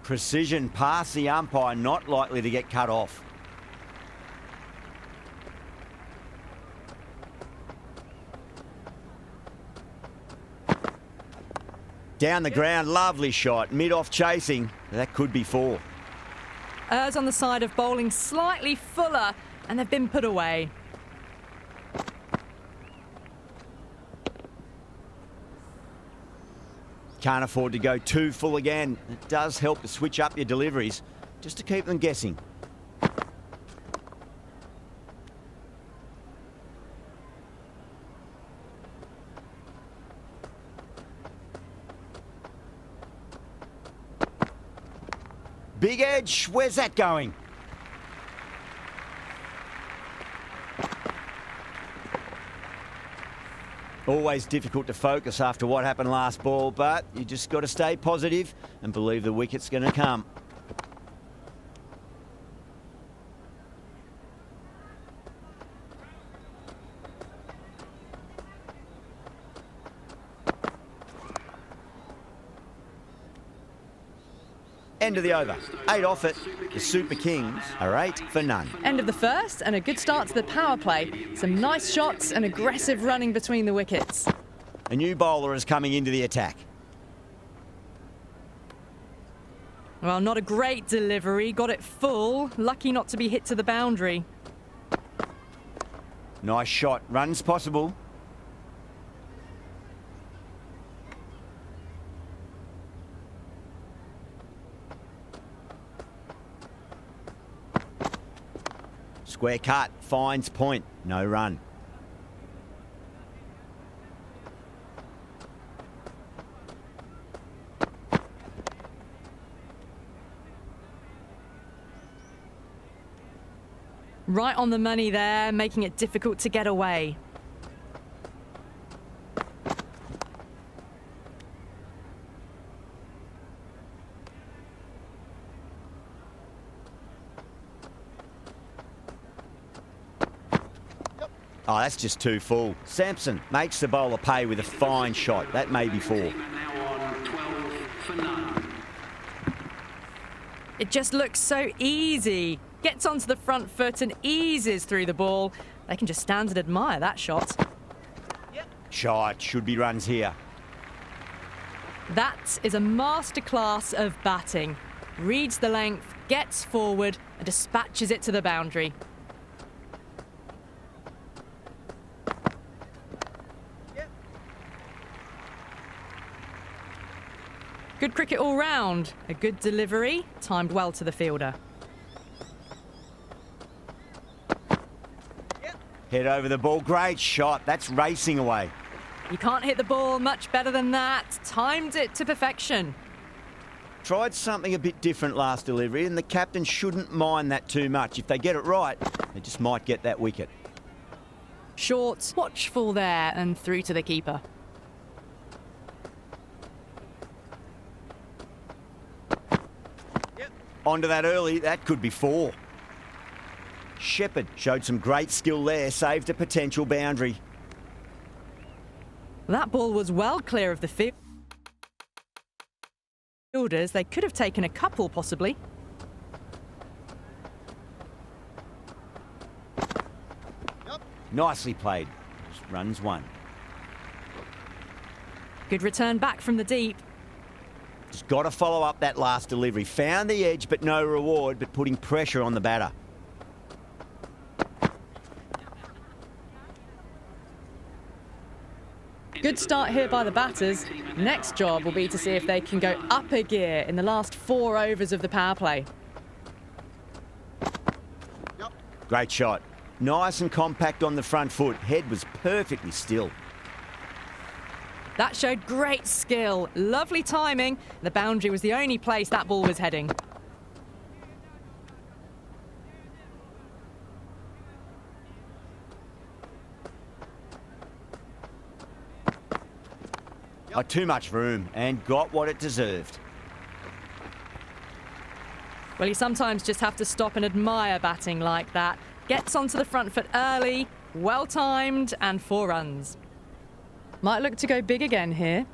Precision past the umpire, not likely to get cut off. Down the ground, lovely shot. Mid-off chasing. That could be 4. Errs on the side of bowling slightly fuller, and they've been put away. Can't afford to go too full again. It does help to switch up your deliveries, just to keep them guessing. Big edge, where's that going? Always difficult to focus after what happened last ball, but you just got to stay positive and believe the wicket's going to come. End of the over. 8 off it. The Super Kings are 8 for none. End of the first and a good start to the power play. Some nice shots and aggressive running between the wickets. A new bowler is coming into the attack. Well, not a great delivery. Got it full. Lucky not to be hit to the boundary. Nice shot. Runs possible. Square cut, finds point, no run. Right on the money there, making it difficult to get away. Oh, that's just too full. Sampson makes the bowler pay with a fine shot. That may be 4. It just looks so easy. Gets onto the front foot and eases through the ball. They can just stand and admire that shot. Shot, should be runs here. That is a masterclass of batting. Reads the length, gets forward and dispatches it to the boundary. Good cricket all round. A good delivery, timed well to the fielder. Head over the ball, great shot. That's racing away. You can't hit the ball much better than that. Timed it to perfection. Tried something a bit different last delivery, and the captain shouldn't mind that too much. If they get it right, they just might get that wicket. Short, watchful there, and through to the keeper. Onto that early, that could be 4. Shepherd showed some great skill there, saved a potential boundary. That ball was well clear of the fielders. They could have taken a couple, possibly. Nicely played. Just runs 1. Good return back from the deep. Just got to follow up that last delivery. Found the edge, but no reward, but putting pressure on the batter. Good start here by the batters. Next job will be to see if they can go up a gear in the last 4 overs of the power play. Great shot. Nice and compact on the front foot. Head was perfectly still. That showed great skill. Lovely timing. The boundary was the only place that ball was heading. Oh, too much room and got what it deserved. Well, you sometimes just have to stop and admire batting like that. Gets onto the front foot early, well timed, and 4 runs. Might look to go big again here.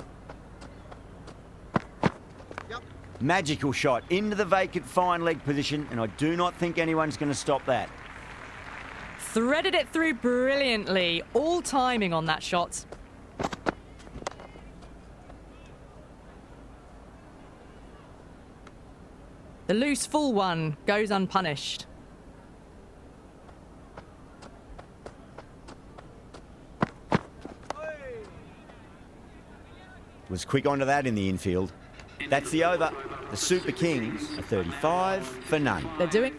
Magical shot into the vacant fine leg position, and I do not think anyone's going to stop that. Threaded it through brilliantly. All timing on that shot. The loose full one goes unpunished. Was quick onto that in the infield. That's the over. The Super Kings are 35 for none. They're doing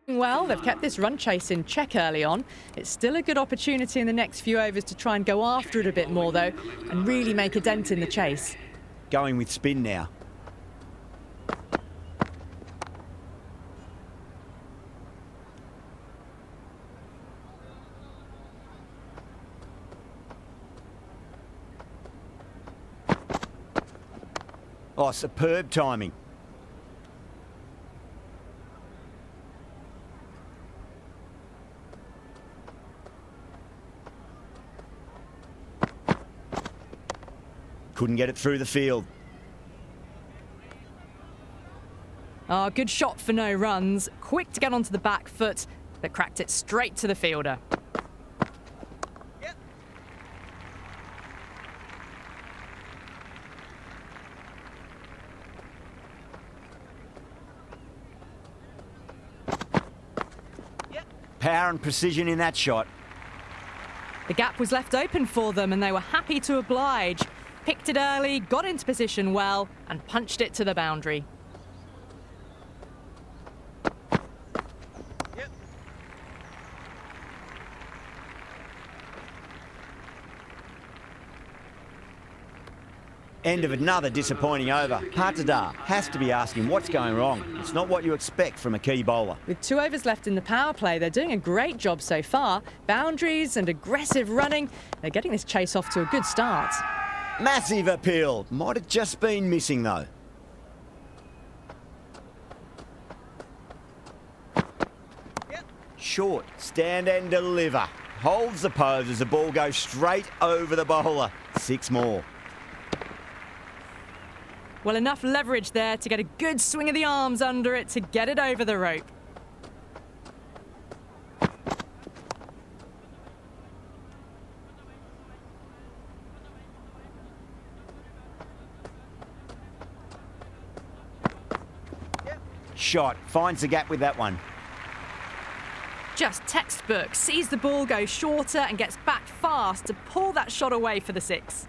well. They've kept this run chase in check early on. It's still a good opportunity in the next few overs to try and go after it a bit more, though, and really make a dent in the chase. Going with spin now. Oh, superb timing. Couldn't get it through the field. Oh, good shot for no runs. Quick to get onto the back foot, but cracked it straight to the fielder. Power and precision in that shot. The gap was left open for them and they were happy to oblige. Picked it early, got into position well, and punched it to the boundary. End of another disappointing over. Patadar has to be asking what's going wrong. It's not what you expect from a key bowler. With 2 overs left in the power play, they're doing a great job so far. Boundaries and aggressive running. They're getting this chase off to a good start. Massive appeal. Might have just been missing though. Short, stand and deliver. Holds the pose as the ball goes straight over the bowler. 6 more. Well, enough leverage there to get a good swing of the arms under it to get it over the rope. Shot, finds the gap with that one. Just textbook, sees the ball go shorter and gets back fast to pull that shot away for the 6.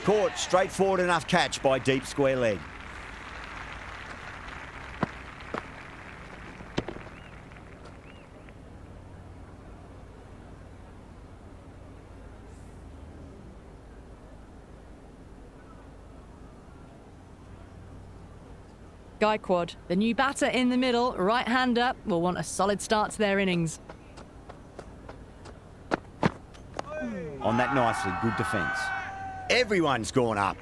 Caught, straightforward enough catch by deep square leg. Gaikwad, the new batter in the middle, right-hander, will want a solid start to their innings. On that nicely, good defence. Everyone's gone up.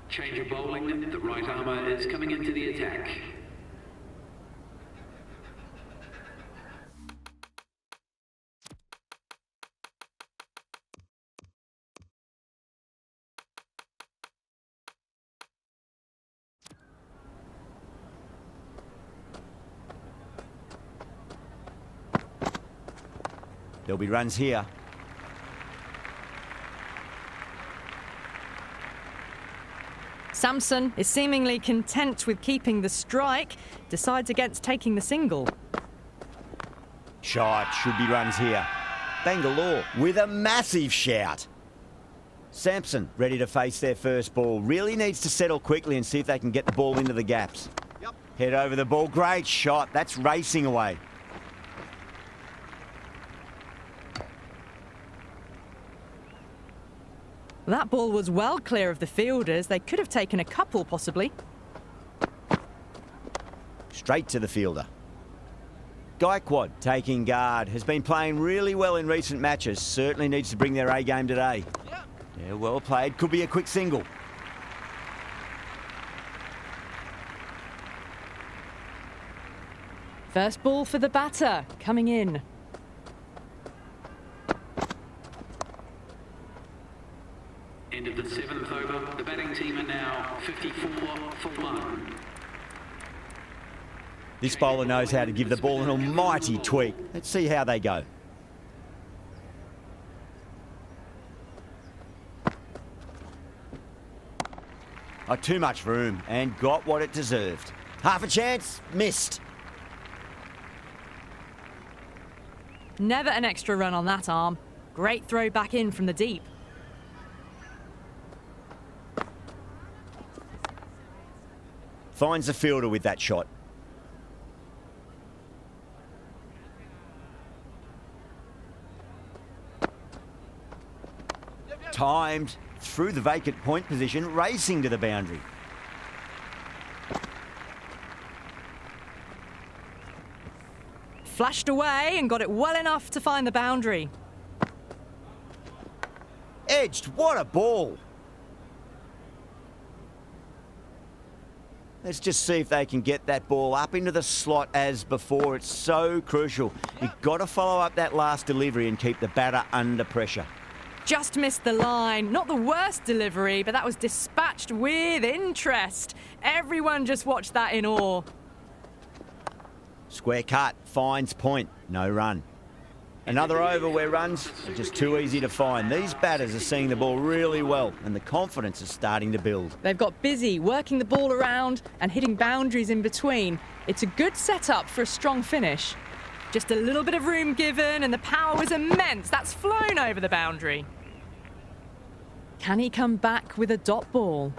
Change of bowling, the right armour is coming into the attack. There'll be runs here. Samson is seemingly content with keeping the strike, decides against taking the single. Shot, should be runs here. Bangalore with a massive shout. Sampson ready to face their first ball. Really needs to settle quickly and see if they can get the ball into the gaps. Yep. Head over the ball, great shot. That's racing away. That ball was well clear of the fielders. They could have taken a couple, possibly. Straight to the fielder. Gaikwad taking guard. Has been playing really well in recent matches. Certainly needs to bring their A game today. Yeah, well played. Could be a quick single. First ball for the batter, coming in. End of the 7th over. The batting team are now 54 for 1. This bowler knows how to give the ball an almighty tweak. Let's see how they go. Oh, too much room and got what it deserved. Half a chance, missed. Never an extra run on that arm. Great throw back in from the deep. Finds the fielder with that shot. Timed through the vacant point position, racing to the boundary. Flashed away and got it well enough to find the boundary. Edged, what a ball. Let's just see if they can get that ball up into the slot as before. It's so crucial. You've got to follow up that last delivery and keep the batter under pressure. Just missed the line. Not the worst delivery, but that was dispatched with interest. Everyone just watched that in awe. Square cut, finds point, no run. Another over where runs are just too easy to find. These batters are seeing the ball really well and the confidence is starting to build. They've got busy working the ball around and hitting boundaries in between. It's a good setup for a strong finish. Just a little bit of room given and the power was immense. That's flown over the boundary. Can he come back with a dot ball?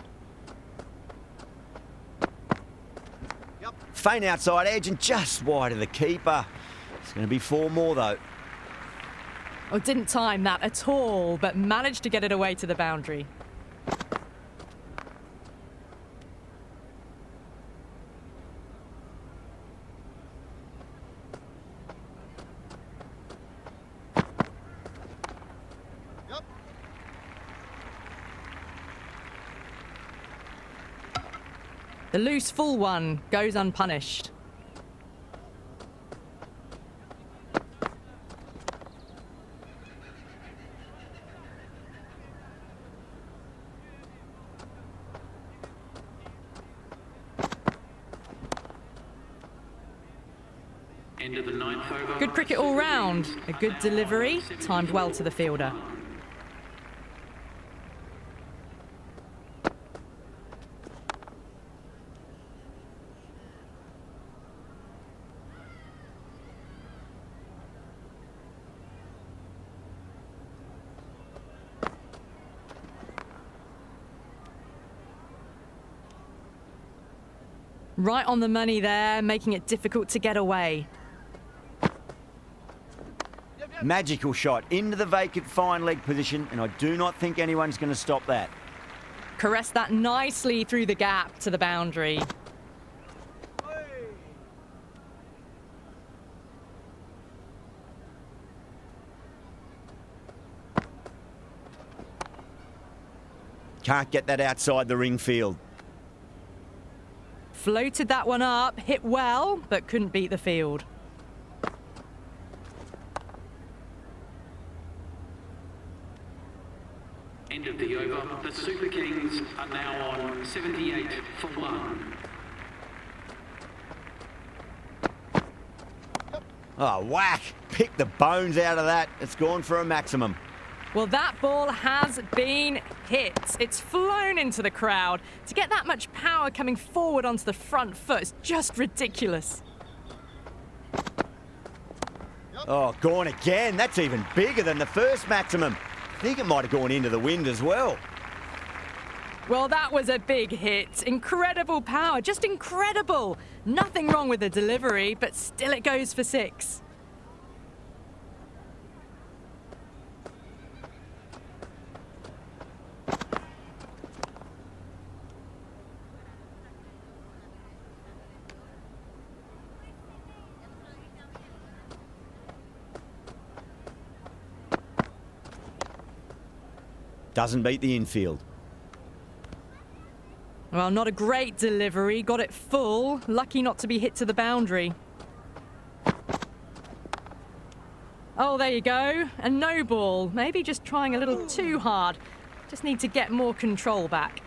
Faint outside edge and just wide of the keeper. It's going to be 4 more though. Oh, didn't time that at all, but managed to get it away to the boundary. The loose full one goes unpunished. End of the 9th over. Good cricket all round. A good delivery, timed well to the fielder. Right on the money there, making it difficult to get away. Magical shot into the vacant fine leg position, and I do not think anyone's going to stop that. Caressed that nicely through the gap to the boundary. Can't get that outside the ring field. Floated that one up, hit well, but couldn't beat the field. End of the over. The Super Kings are now on 78 for 1. Oh, whack! Pick the bones out of that. It's gone for a maximum. Well, that ball has been hit. It's flown into the crowd. To get that much power coming forward onto the front foot is just ridiculous. Oh, gone again. That's even bigger than the first maximum. I think it might have gone into the wind as well. Well, that was a big hit. Incredible power, just incredible. Nothing wrong with the delivery, but still it goes for 6. Doesn't beat the infield. Well, not a great delivery. Got it full. Lucky not to be hit to the boundary. Oh, there you go. A no ball. Maybe just trying a little too hard. Just need to get more control back.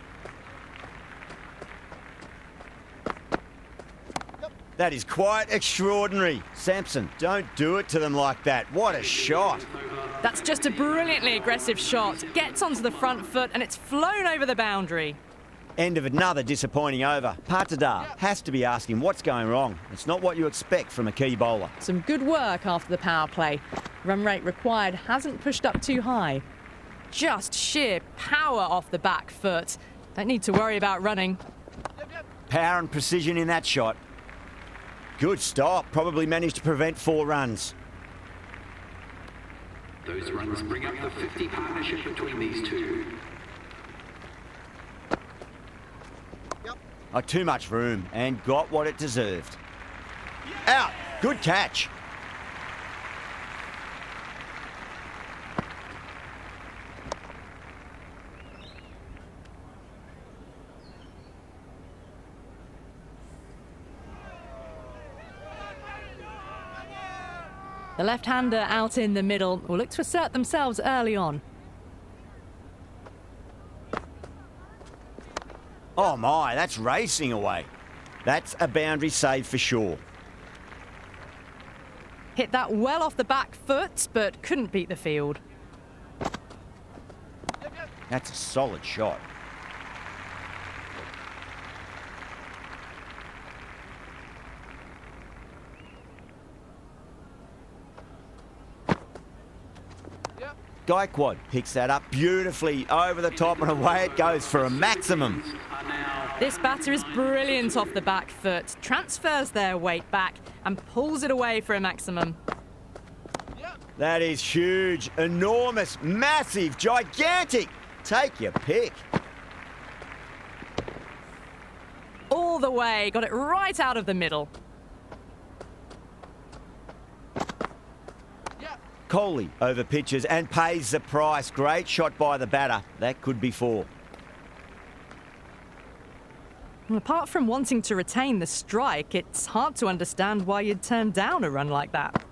That is quite extraordinary. Sampson, don't do it to them like that. What a shot. That's just a brilliantly aggressive shot. Gets onto the front foot and it's flown over the boundary. End of another disappointing over. Patidar has to be asking what's going wrong. It's not what you expect from a key bowler. Some good work after the power play. Run rate required hasn't pushed up too high. Just sheer power off the back foot. Don't need to worry about running. Power and precision in that shot. Good stop. Probably managed to prevent 4 runs. Those runs bring up the 50 partnership between these two. Oh, too much room and got what it deserved. Out. Good catch. The left-hander out in the middle will look to assert themselves early on. Oh my, that's racing away. That's a boundary save for sure. Hit that well off the back foot, but couldn't beat the field. That's a solid shot. Gaikwad picks that up beautifully over the top and away it goes for a maximum. This batter is brilliant off the back foot, transfers their weight back and pulls it away for a maximum. That is huge, enormous, massive, gigantic. Take your pick. All the way, got it right out of the middle. Kohli over pitches and pays the price. Great shot by the batter. That could be 4. Well, apart from wanting to retain the strike, it's hard to understand why you'd turn down a run like that.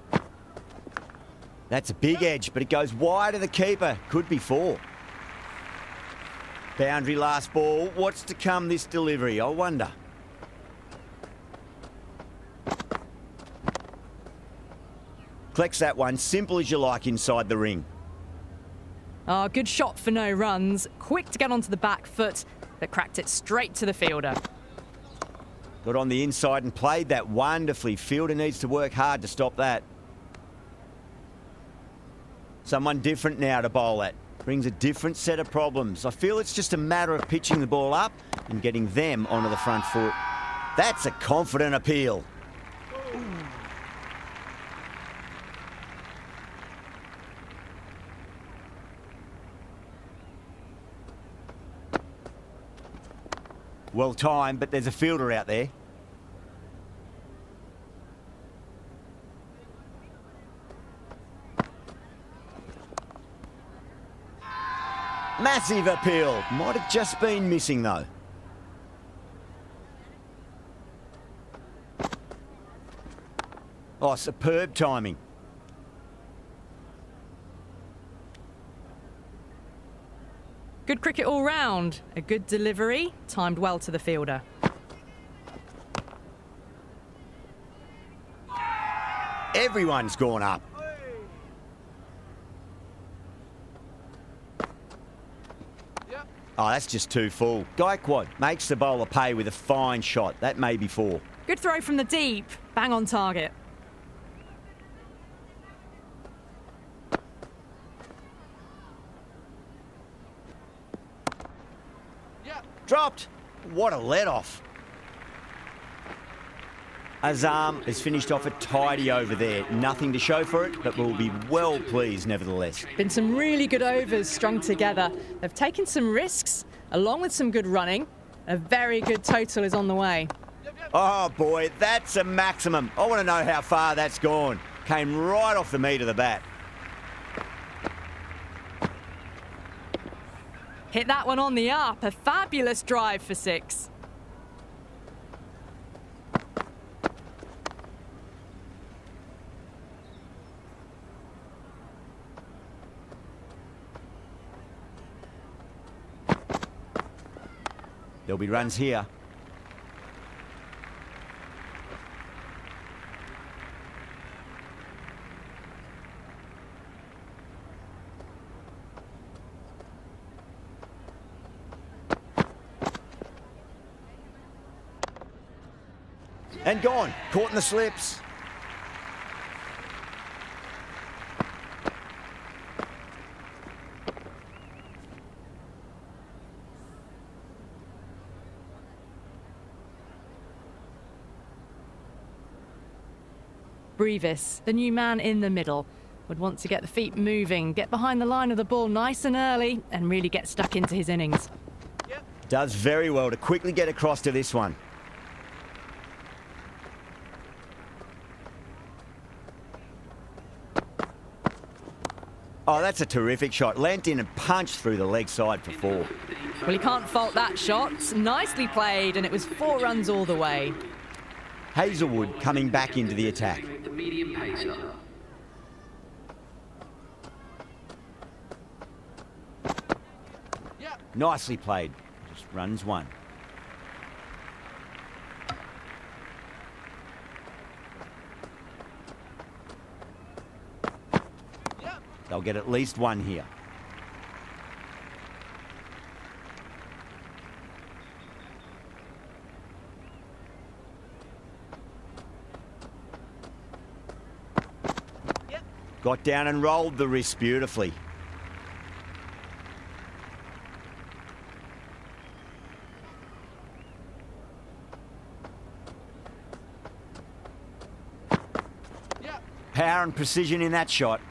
That's a big edge, but it goes wide of the keeper. Could be 4. Boundary last ball. What's to come this delivery? I wonder. Collects that one, simple as you like inside the ring. Oh, good shot for no runs. Quick to get onto the back foot, but cracked it straight to the fielder. Got on the inside and played that wonderfully. Fielder needs to work hard to stop that. Someone different now to bowl at. Brings a different set of problems. I feel it's just a matter of pitching the ball up and getting them onto the front foot. That's a confident appeal. Well timed, but there's a fielder out there. Massive appeal. Might have just been missing though. Oh, superb timing. Good cricket all round. A good delivery, timed well to the fielder. Everyone's gone up. Oh, that's just too full. Gaikwad makes the bowler pay with a fine shot. That may be 4. Good throw from the deep. Bang on target. Dropped. What a let-off. Azam has finished off a tidy over there. Nothing to show for it, but we'll be well pleased nevertheless. Been some really good overs strung together. They've taken some risks, along with some good running. A very good total is on the way. Oh boy, that's a maximum. I want to know how far that's gone. Came right off the meat of the bat. Hit that one on the up. A fabulous drive for 6. There'll be runs here. And gone. Caught in the slips. Brevis, the new man in the middle, would want to get the feet moving, get behind the line of the ball nice and early, and really get stuck into his innings. Does very well to quickly get across to this one. Oh, that's a terrific shot. Leant in and punched through the leg side for 4. Well, he can't fault that shot. Nicely played, and it was 4 runs all the way. Hazelwood coming back into the attack. The medium pacer. Nicely played. Just runs 1. They'll get at least 1 here. Got down and rolled the wrist beautifully. Power and precision in that shot.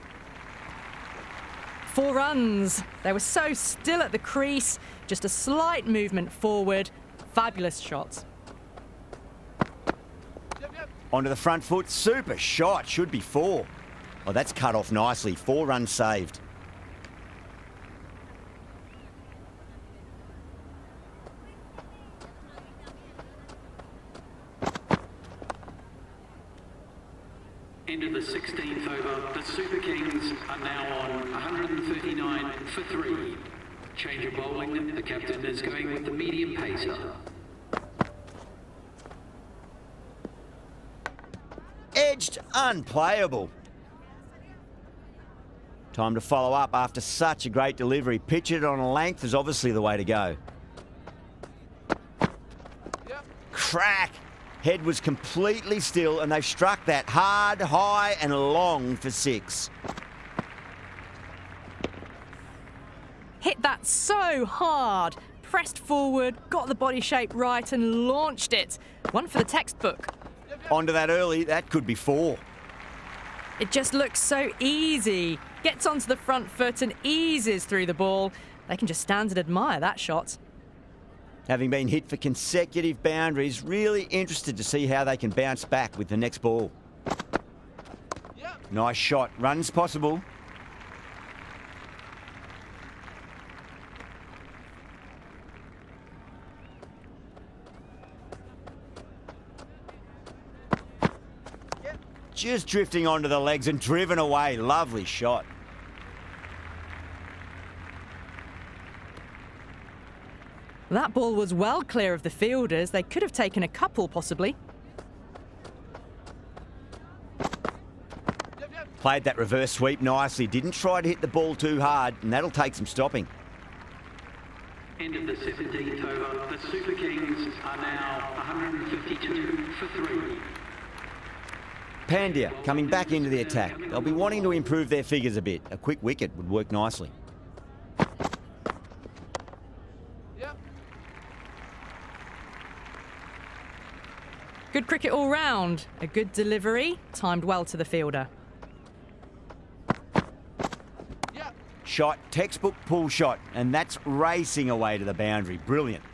4 runs. They were so still at the crease. Just a slight movement forward. Fabulous shots. Onto the front foot. Super shot. Should be 4. Oh, that's cut off nicely. 4 runs saved. End of the 16th over. The Super Kings are now on 139 for 3. Change of bowling. The captain is going with the medium pacer. Edged, unplayable. Time to follow up after such a great delivery. Pitch it on a length is obviously the way to go. Crack! Head was completely still and they've struck that hard, high and long for 6. Hit that so hard. Pressed forward, got the body shape right and launched it. One for the textbook. Onto that early, that could be 4. It just looks so easy. Gets onto the front foot and eases through the ball. They can just stand and admire that shot. Having been hit for consecutive boundaries, really interested to see how they can bounce back with the next ball. Nice shot. Runs possible. Just drifting onto the legs and driven away. Lovely shot. That ball was well clear of the fielders. They could have taken a couple, possibly. Played that reverse sweep nicely. Didn't try to hit the ball too hard, and that'll take some stopping. End of the 17th over. The Super Kings are now 152 for 3. Pandya coming back into the attack. They'll be wanting to improve their figures a bit. A quick wicket would work nicely. Good cricket all round. A good delivery, timed well to the fielder. Shot, textbook pull shot, and that's racing away to the boundary. Brilliant.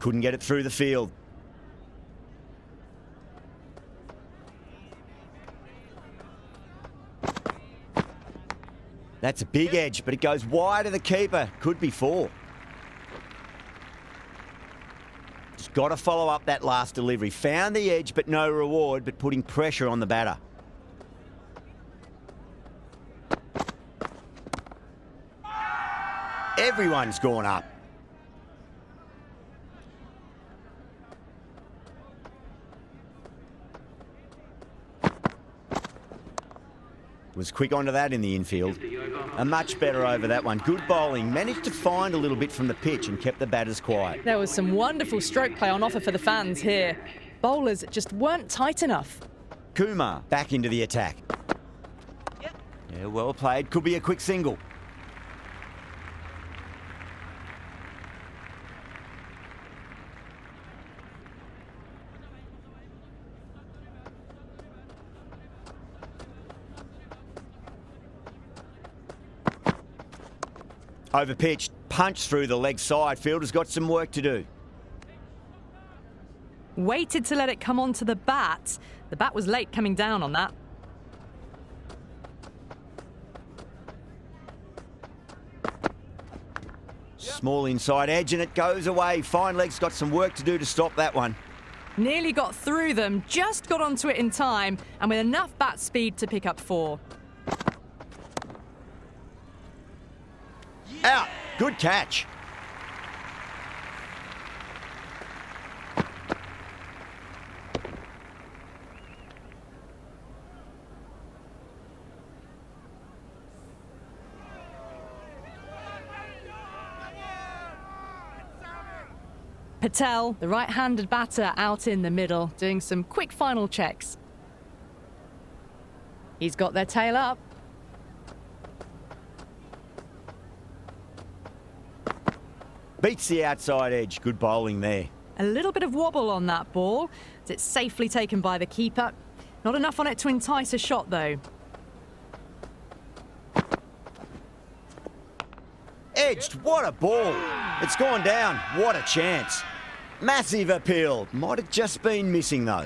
Couldn't get it through the field. That's a big edge, but it goes wide of the keeper. Could be 4. Just got to follow up that last delivery. Found the edge, but no reward, but putting pressure on the batter. Everyone's gone up. Was quick onto that in the infield. A much better over that one. Good bowling. Managed to find a little bit from the pitch and kept the batters quiet. There was some wonderful stroke play on offer for the fans here. Bowlers just weren't tight enough. Kumar back into the attack. Yeah, well played. Could be a quick single. Overpitched, punch through the leg side. Fielder's got some work to do. Waited to let it come onto the bat. The bat was late coming down on that. Small inside edge and it goes away. Fine leg's got some work to do to stop that one. Nearly got through them, just got onto it in time, and with enough bat speed to pick up 4. Out. Good catch. Patel, the right-handed batter, out in the middle, doing some quick final checks. He's got their tail up. Beats the outside edge. Good bowling there. A little bit of wobble on that ball. It's safely taken by the keeper. Not enough on it to entice a shot, though. Edged. What a ball. It's gone down. What a chance. Massive appeal. Might have just been missing, though.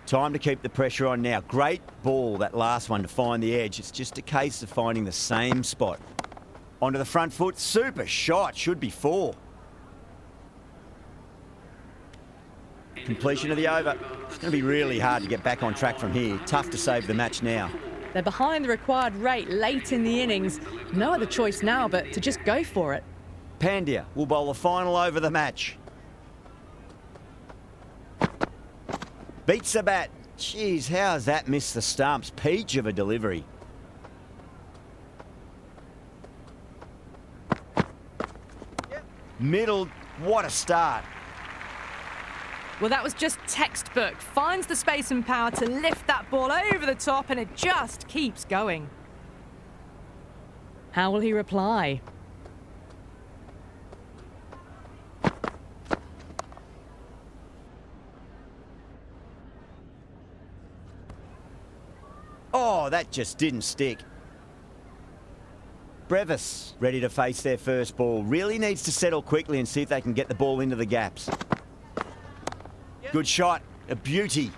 Time to keep the pressure on now. Great ball, that last one, to find the edge. It's just a case of finding the same spot. Onto the front foot. Super shot. Should be 4. Completion of the over. It's going to be really hard to get back on track from here. Tough to save the match now. They're behind the required rate late in the innings. No other choice now but to just go for it. Pandya will bowl the final over of the match. Beats the bat. Jeez, how has that missed the stumps? Peach of a delivery. Middle, what a start. Well, that was just textbook. Finds the space and power to lift that ball over the top, and it just keeps going. How will he reply? Oh, that just didn't stick. Brevis ready to face their first ball. Really needs to settle quickly and see if they can get the ball into the gaps. Good shot. A beauty.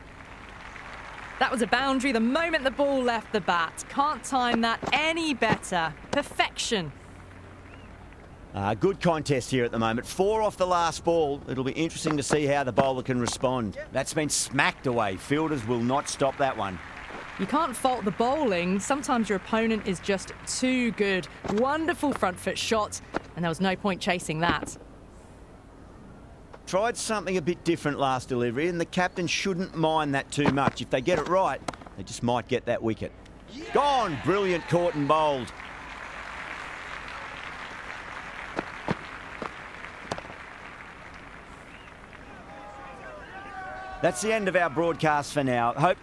That was a boundary the moment the ball left the bat. Can't time that any better. Perfection. Good contest here at the moment. 4 off the last ball. It'll be interesting to see how the bowler can respond. That's been smacked away. Fielders will not stop that one. You can't fault the bowling. Sometimes your opponent is just too good. Wonderful front foot shot, and there was no point chasing that. Tried something a bit different last delivery, and the captain shouldn't mind that too much. If they get it right, they just might get that wicket. Gone! Brilliant caught and bowled. That's the end of our broadcast for now. Hope